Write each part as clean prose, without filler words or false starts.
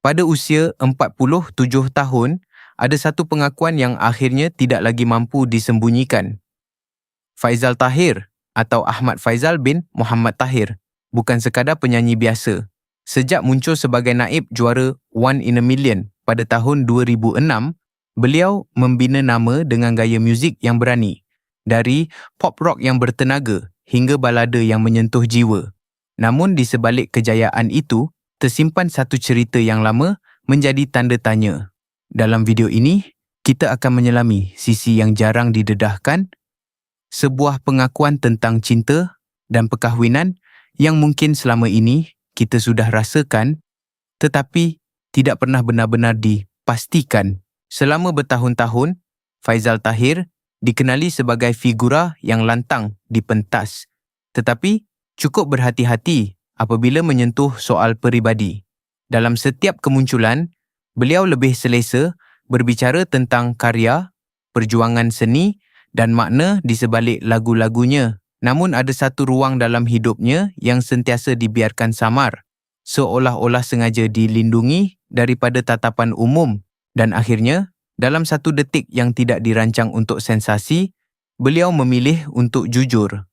Pada usia 47 tahun, ada satu pengakuan yang akhirnya tidak lagi mampu disembunyikan. Faizal Tahir atau Ahmad Faizal bin Muhammad Tahir bukan sekadar penyanyi biasa. Sejak muncul sebagai naib juara One in a Million pada tahun 2006, beliau membina nama dengan gaya muzik yang berani, dari pop rock yang bertenaga hingga balada yang menyentuh jiwa. Namun di sebalik kejayaan itu, tersimpan satu cerita yang lama menjadi tanda tanya. Dalam video ini, kita akan menyelami sisi yang jarang didedahkan, sebuah pengakuan tentang cinta dan perkahwinan yang mungkin selama ini kita sudah rasakan tetapi tidak pernah benar-benar dipastikan. Selama bertahun-tahun, Faizal Tahir dikenali sebagai figura yang lantang di pentas, tetapi cukup berhati-hati apabila menyentuh soal peribadi. Dalam setiap kemunculan, beliau lebih selesa berbicara tentang karya, perjuangan seni dan makna di sebalik lagu-lagunya. Namun ada satu ruang dalam hidupnya yang sentiasa dibiarkan samar, seolah-olah sengaja dilindungi daripada tatapan umum. Dan akhirnya, dalam satu detik yang tidak dirancang untuk sensasi, beliau memilih untuk jujur.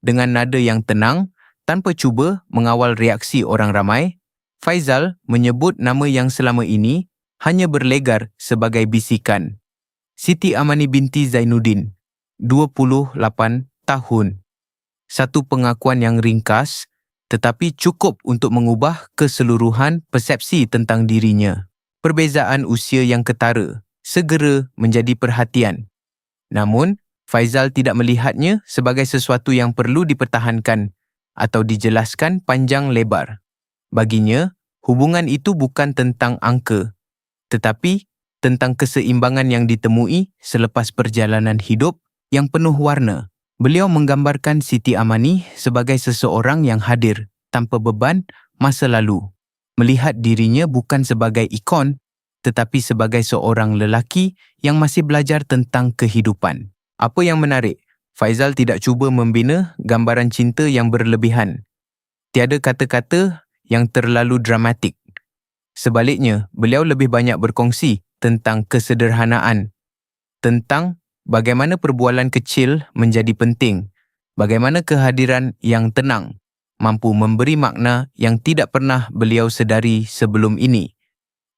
Dengan nada yang tenang, tanpa cuba mengawal reaksi orang ramai, Faizal menyebut nama yang selama ini hanya berlegar sebagai bisikan. Siti Amani binti Zainuddin, 28 tahun. Satu pengakuan yang ringkas tetapi cukup untuk mengubah keseluruhan persepsi tentang dirinya. Perbezaan usia yang ketara segera menjadi perhatian. Namun, Faizal tidak melihatnya sebagai sesuatu yang perlu dipertahankan atau dijelaskan panjang lebar. Baginya, hubungan itu bukan tentang angka, tetapi tentang keseimbangan yang ditemui selepas perjalanan hidup yang penuh warna. Beliau menggambarkan Siti Amani sebagai seseorang yang hadir tanpa beban masa lalu, melihat dirinya bukan sebagai ikon, tetapi sebagai seorang lelaki yang masih belajar tentang kehidupan. Apa yang menarik, Faizal tidak cuba membina gambaran cinta yang berlebihan. Tiada kata-kata yang terlalu dramatik. Sebaliknya, beliau lebih banyak berkongsi tentang kesederhanaan, tentang bagaimana perbualan kecil menjadi penting, bagaimana kehadiran yang tenang mampu memberi makna yang tidak pernah beliau sedari sebelum ini.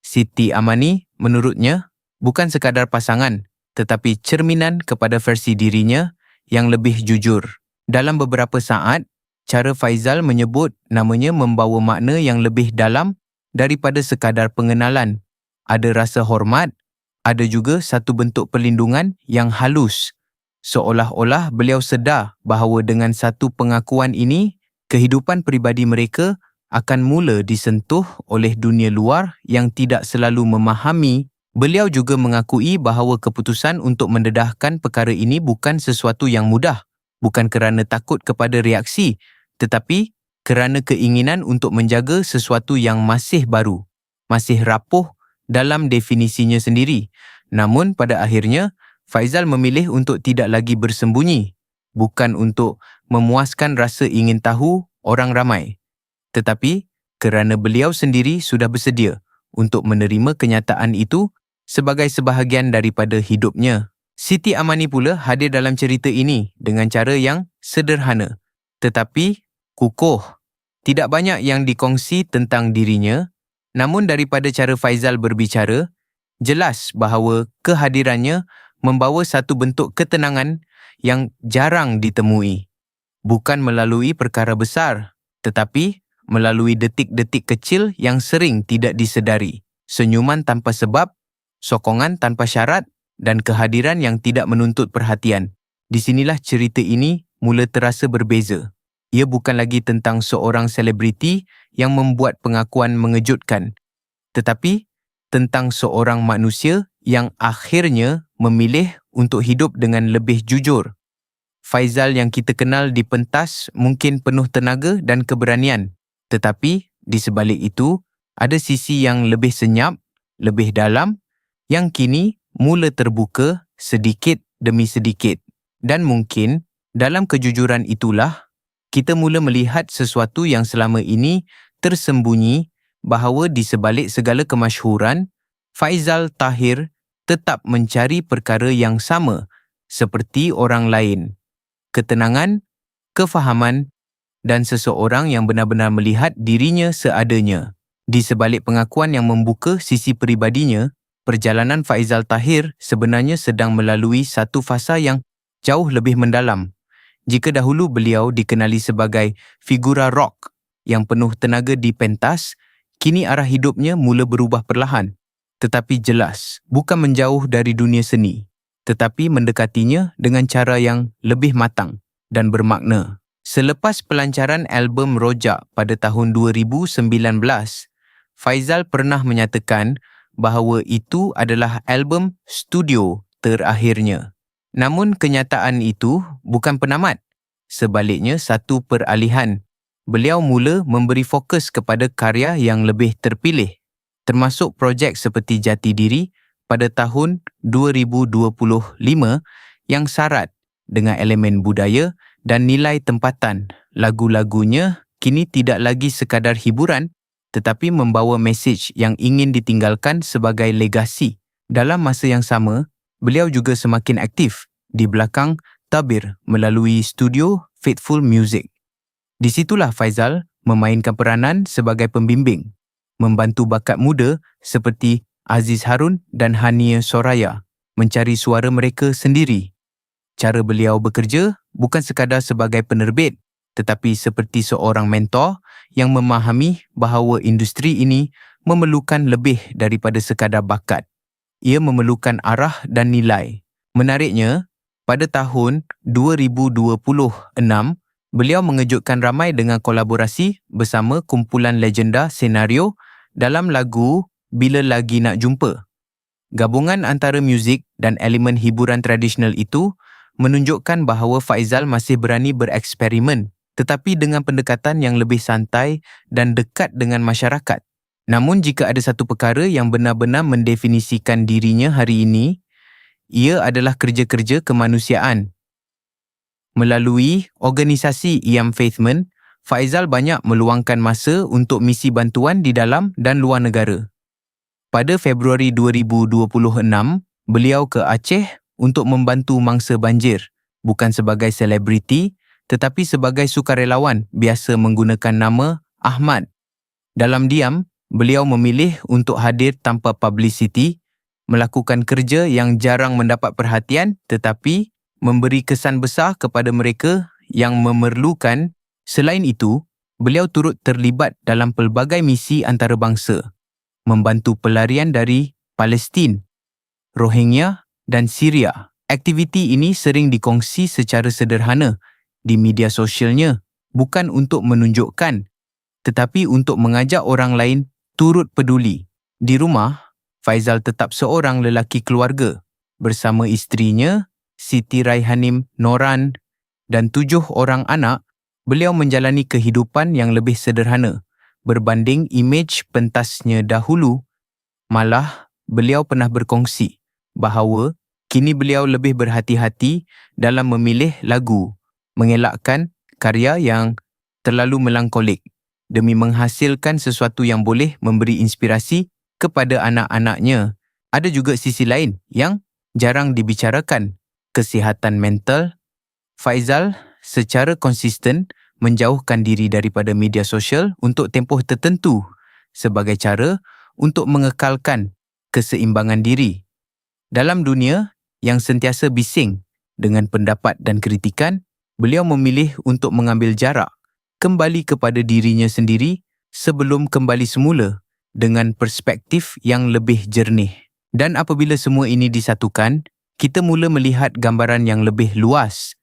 Siti Amani, menurutnya, bukan sekadar pasangan, tetapi cerminan kepada versi dirinya yang lebih jujur. Dalam beberapa saat, cara Faizal menyebut namanya membawa makna yang lebih dalam daripada sekadar pengenalan. Ada rasa hormat, ada juga satu bentuk perlindungan yang halus. Seolah-olah beliau sedar bahawa dengan satu pengakuan ini, kehidupan peribadi mereka akan mula disentuh oleh dunia luar yang tidak selalu memahami. Beliau juga mengakui bahawa keputusan untuk mendedahkan perkara ini bukan sesuatu yang mudah, bukan kerana takut kepada reaksi, tetapi kerana keinginan untuk menjaga sesuatu yang masih baru, masih rapuh dalam definisinya sendiri. Namun pada akhirnya, Faizal memilih untuk tidak lagi bersembunyi, bukan untuk memuaskan rasa ingin tahu orang ramai, tetapi kerana beliau sendiri sudah bersedia untuk menerima kenyataan itu sebagai sebahagian daripada hidupnya. Siti Amani pula hadir dalam cerita ini dengan cara yang sederhana, tetapi kukuh. Tidak banyak yang dikongsi tentang dirinya, namun daripada cara Faizal berbicara, jelas bahawa kehadirannya membawa satu bentuk ketenangan yang jarang ditemui. Bukan melalui perkara besar, tetapi melalui detik-detik kecil yang sering tidak disedari. Senyuman tanpa sebab, sokongan tanpa syarat, dan kehadiran yang tidak menuntut perhatian. Di sinilah cerita ini mula terasa berbeza. Ia bukan lagi tentang seorang selebriti yang membuat pengakuan mengejutkan, tetapi tentang seorang manusia yang akhirnya memilih untuk hidup dengan lebih jujur. Faizal yang kita kenal di pentas mungkin penuh tenaga dan keberanian, tetapi di sebalik itu ada sisi yang lebih senyap, lebih dalam, yang kini mula terbuka sedikit demi sedikit. Dan mungkin dalam kejujuran itulah kita mula melihat sesuatu yang selama ini tersembunyi bahawa di sebalik segala kemasyhuran, Faizal Tahir tetap mencari perkara yang sama seperti orang lain. Ketenangan, kefahaman dan seseorang yang benar-benar melihat dirinya seadanya. Di sebalik pengakuan yang membuka sisi peribadinya, perjalanan Faizal Tahir sebenarnya sedang melalui satu fasa yang jauh lebih mendalam. Jika dahulu beliau dikenali sebagai figura rock yang penuh tenaga di pentas, kini arah hidupnya mula berubah perlahan. Tetapi jelas, bukan menjauh dari dunia seni, tetapi mendekatinya dengan cara yang lebih matang dan bermakna. Selepas pelancaran album Rojak pada tahun 2019, Faizal pernah menyatakan bahawa itu adalah album studio terakhirnya. Namun kenyataan itu bukan penamat. Sebaliknya satu peralihan. Beliau mula memberi fokus kepada karya yang lebih terpilih, termasuk projek seperti Jati Diri pada tahun 2025 yang syarat dengan elemen budaya dan nilai tempatan. Lagu-lagunya kini tidak lagi sekadar hiburan tetapi membawa mesej yang ingin ditinggalkan sebagai legasi. Dalam masa yang sama, beliau juga semakin aktif di belakang tabir melalui studio Faithful Music. Di situlah Faizal memainkan peranan sebagai pembimbing, membantu bakat muda seperti Aziz Harun dan Hania Soraya mencari suara mereka sendiri. Cara beliau bekerja bukan sekadar sebagai penerbit, tetapi seperti seorang mentor yang memahami bahawa industri ini memerlukan lebih daripada sekadar bakat. Ia memerlukan arah dan nilai. Menariknya, pada tahun 2026, beliau mengejutkan ramai dengan kolaborasi bersama kumpulan legenda senario dalam lagu Bila Lagi Nak Jumpa. Gabungan antara muzik dan elemen hiburan tradisional itu menunjukkan bahawa Faizal masih berani bereksperimen tetapi dengan pendekatan yang lebih santai dan dekat dengan masyarakat. Namun jika ada satu perkara yang benar-benar mendefinisikan dirinya hari ini, ia adalah kerja-kerja kemanusiaan. Melalui organisasi IAM Faithment, Faizal banyak meluangkan masa untuk misi bantuan di dalam dan luar negara. Pada Februari 2026, beliau ke Aceh untuk membantu mangsa banjir, bukan sebagai selebriti, tetapi sebagai sukarelawan biasa menggunakan nama Ahmad. Dalam diam, beliau memilih untuk hadir tanpa publicity, melakukan kerja yang jarang mendapat perhatian tetapi memberi kesan besar kepada mereka yang memerlukan. Selain itu, beliau turut terlibat dalam pelbagai misi antarabangsa, membantu pelarian dari Palestin, Rohingya dan Syria. Aktiviti ini sering dikongsi secara sederhana di media sosialnya, bukan untuk menunjukkan, tetapi untuk mengajak orang lain turut peduli. Di rumah, Faizal tetap seorang lelaki keluarga. Bersama isterinya, Siti Raihanim Noran dan 7 orang anak, beliau menjalani kehidupan yang lebih sederhana berbanding imej pentasnya dahulu. Malah, beliau pernah berkongsi bahawa kini beliau lebih berhati-hati dalam memilih lagu, mengelakkan karya yang terlalu melankolik demi menghasilkan sesuatu yang boleh memberi inspirasi kepada anak-anaknya. Ada juga sisi lain yang jarang dibicarakan, kesihatan mental. Faizal secara konsisten menjauhkan diri daripada media sosial untuk tempoh tertentu sebagai cara untuk mengekalkan keseimbangan diri. Dalam dunia yang sentiasa bising dengan pendapat dan kritikan, beliau memilih untuk mengambil jarak, kembali kepada dirinya sendiri sebelum kembali semula dengan perspektif yang lebih jernih. Dan apabila semua ini disatukan, kita mula melihat gambaran yang lebih luas.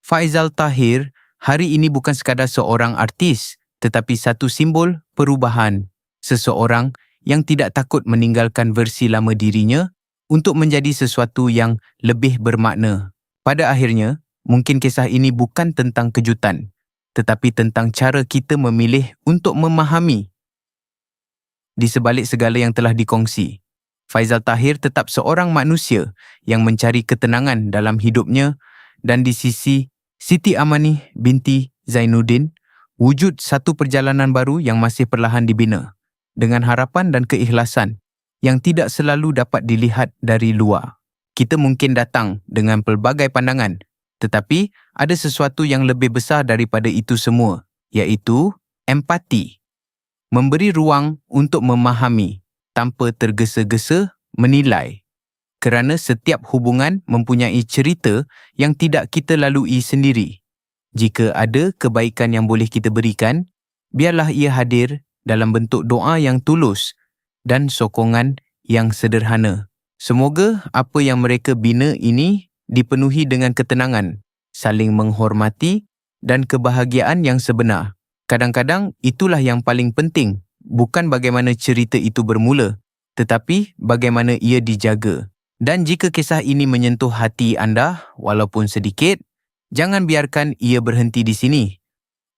Faizal Tahir hari ini bukan sekadar seorang artis, tetapi satu simbol perubahan. Seseorang yang tidak takut meninggalkan versi lama dirinya untuk menjadi sesuatu yang lebih bermakna. Pada akhirnya, mungkin kisah ini bukan tentang kejutan, tetapi tentang cara kita memilih untuk memahami. Di sebalik segala yang telah dikongsi, Faizal Tahir tetap seorang manusia yang mencari ketenangan dalam hidupnya, dan di sisi Siti Amanih binti Zainuddin, wujud satu perjalanan baru yang masih perlahan dibina. dengan harapan dan keikhlasan yang tidak selalu dapat dilihat dari luar. Kita mungkin datang dengan pelbagai pandangan, tetapi ada sesuatu yang lebih besar daripada itu semua, iaitu empati. Memberi ruang untuk memahami tanpa tergesa-gesa menilai. Kerana setiap hubungan mempunyai cerita yang tidak kita lalui sendiri. Jika ada kebaikan yang boleh kita berikan, biarlah ia hadir dalam bentuk doa yang tulus dan sokongan yang sederhana. Semoga apa yang mereka bina ini dipenuhi dengan ketenangan, saling menghormati dan kebahagiaan yang sebenar. Kadang-kadang itulah yang paling penting, bukan bagaimana cerita itu bermula, tetapi bagaimana ia dijaga. Dan jika kisah ini menyentuh hati anda, walaupun sedikit, jangan biarkan ia berhenti di sini.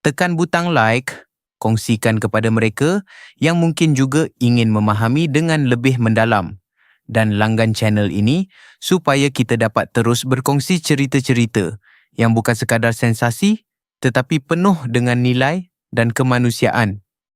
Tekan butang like, kongsikan kepada mereka yang mungkin juga ingin memahami dengan lebih mendalam. Dan langgan channel ini supaya kita dapat terus berkongsi cerita-cerita yang bukan sekadar sensasi, tetapi penuh dengan nilai dan kemanusiaan.